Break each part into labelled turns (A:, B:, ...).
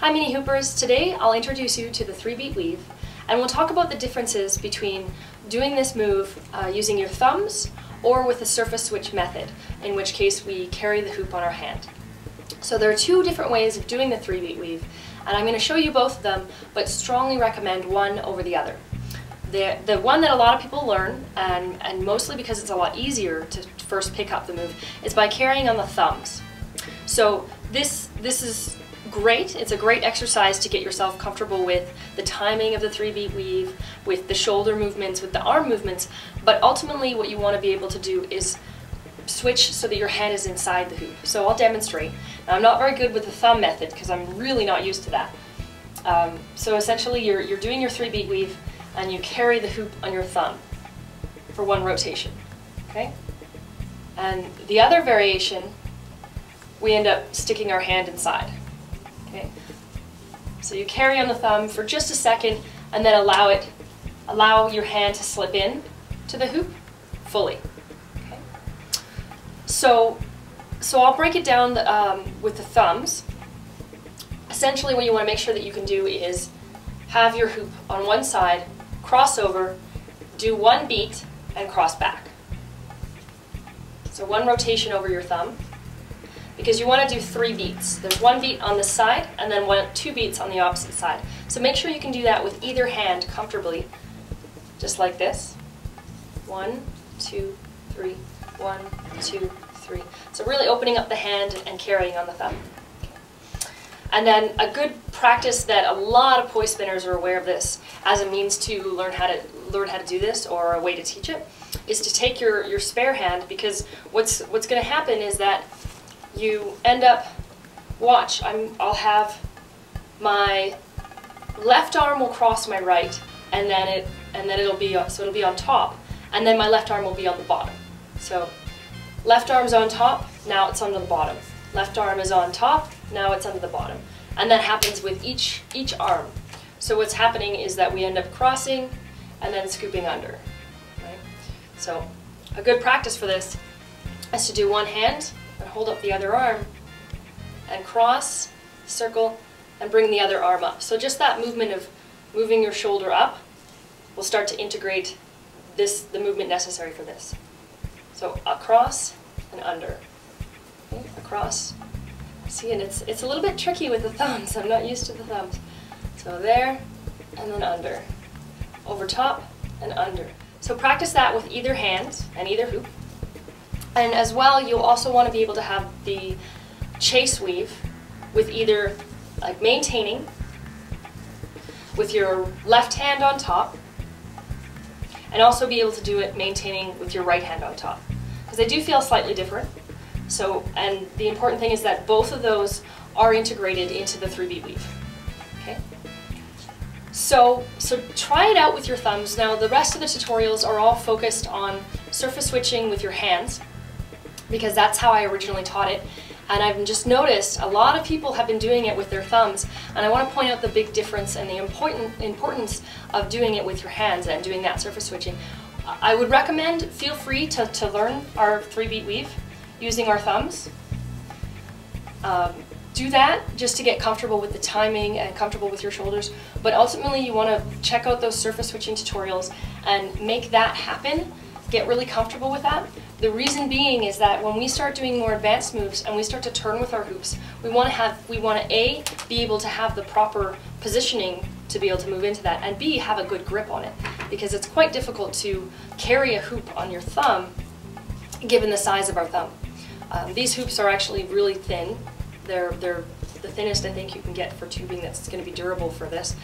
A: Hi Mini Hoopers, today I'll introduce you to the 3-beat weave and we'll talk about the differences between doing this move using your thumbs or with the surface switch method, in which case we carry the hoop on our hand. So there are two different ways of doing the 3-beat weave and I'm going to show you both of them, but strongly recommend one over the other. The one that a lot of people learn, and mostly because it's a lot easier to first pick up the move, is by carrying on the thumbs. So this is great. It's a great exercise to get yourself comfortable with the timing of the 3-beat weave, with the shoulder movements, with the arm movements, but ultimately what you want to be able to do is switch so that your hand is inside the hoop. So I'll demonstrate. Now, I'm not very good with the thumb method because I'm really not used to that. So essentially you're doing your 3-beat weave and you carry the hoop on your thumb for one rotation. Okay? And the other variation, we end up sticking our hand inside. Okay? So you carry on the thumb for just a second and then allow your hand to slip in to the hoop fully. Okay? So I'll break it down with the thumbs. Essentially what you want to make sure that you can do is have your hoop on one side, cross over, do one beat, and cross back. So one rotation over your thumb, because you want to do 3 beats. There's one beat on this side, and then 2 beats on the opposite side. So make sure you can do that with either hand comfortably, just like this. 1, 2, 3, 1, 2, 3. So really opening up the hand and carrying on the thumb. And then a good practice that a lot of poi spinners are aware of this as a means to learn how to do this, or a way to teach it, is to take your spare hand, because what's going to happen is that you end up, watch, I'll have my left arm will cross my right, and then it'll be on top, and then my left arm will be on the bottom. So left arm's on top, now it's under the bottom. Left arm is on top, now it's under the bottom. And that happens with each arm. So what's happening is that we end up crossing and then scooping under. Right? So a good practice for this is to do one hand and hold up the other arm and cross, circle, and bring the other arm up. So just that movement of moving your shoulder up will start to integrate the movement necessary for this. So across and under. Okay, across. See, and it's a little bit tricky with the thumbs. I'm not used to the thumbs. So there, and then under. Over top and under. So practice that with either hand and either hoop. And as well, you'll also want to be able to have the chase weave with either, like, maintaining with your left hand on top, and also be able to do it maintaining with your right hand on top, because they do feel slightly different. So, and the important thing is that both of those are integrated into the 3-beat weave. Okay? So try it out with your thumbs. Now, the rest of the tutorials are all focused on surface switching with your hands, because that's how I originally taught it. And I've just noticed a lot of people have been doing it with their thumbs, and I want to point out the big difference and the importance of doing it with your hands and doing that surface switching. I would recommend, feel free to learn our 3-beat weave using our thumbs. Do that just to get comfortable with the timing and comfortable with your shoulders, but ultimately you want to check out those surface switching tutorials and make that happen. Get really comfortable with that. The reason being is that when we start doing more advanced moves and we start to turn with our hoops, we want to A, be able to have the proper positioning to be able to move into that, and B, have a good grip on it, because it's quite difficult to carry a hoop on your thumb given the size of our thumb. These hoops are actually really thin. They're the thinnest I think you can get for tubing that's going to be durable for this.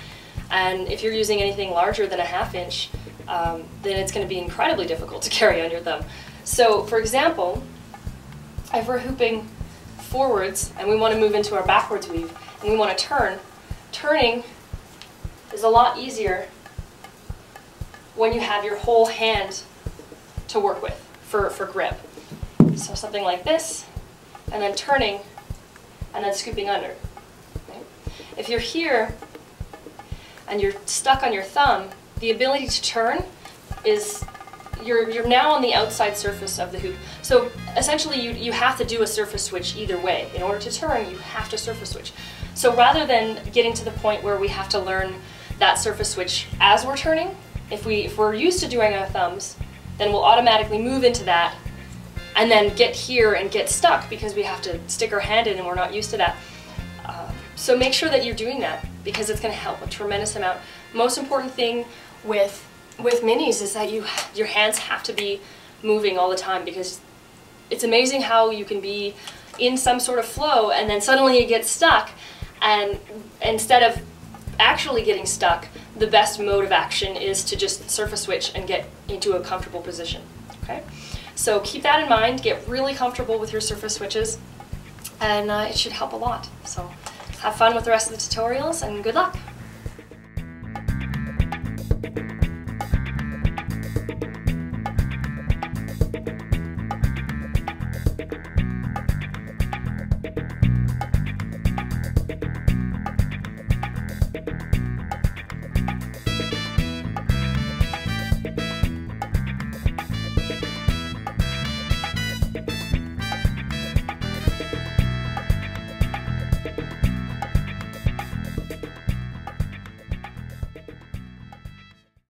A: And if you're using anything larger than a 1/2 inch, then it's going to be incredibly difficult to carry on your thumb. So, for example, if we're hooping forwards and we want to move into our backwards weave and we want to turn, turning is a lot easier when you have your whole hand to work with for grip. So something like this, and then turning, and then scooping under. Okay? If you're here and you're stuck on your thumb, the ability to turn is you're now on the outside surface of the hoop. So essentially you have to do a surface switch either way. In order to turn, you have to surface switch. So rather than getting to the point where we have to learn that surface switch as we're turning, if we're used to doing our thumbs, then we'll automatically move into that and then get here and get stuck because we have to stick our hand in and we're not used to that. So make sure that you're doing that because it's going to help a tremendous amount. Most important thing with minis is that your hands have to be moving all the time, because it's amazing how you can be in some sort of flow and then suddenly you get stuck, and instead of actually getting stuck, the best mode of action is to just surface switch and get into a comfortable position. Okay? So keep that in mind, get really comfortable with your surface switches, and it should help a lot. So have fun with the rest of the tutorials and good luck!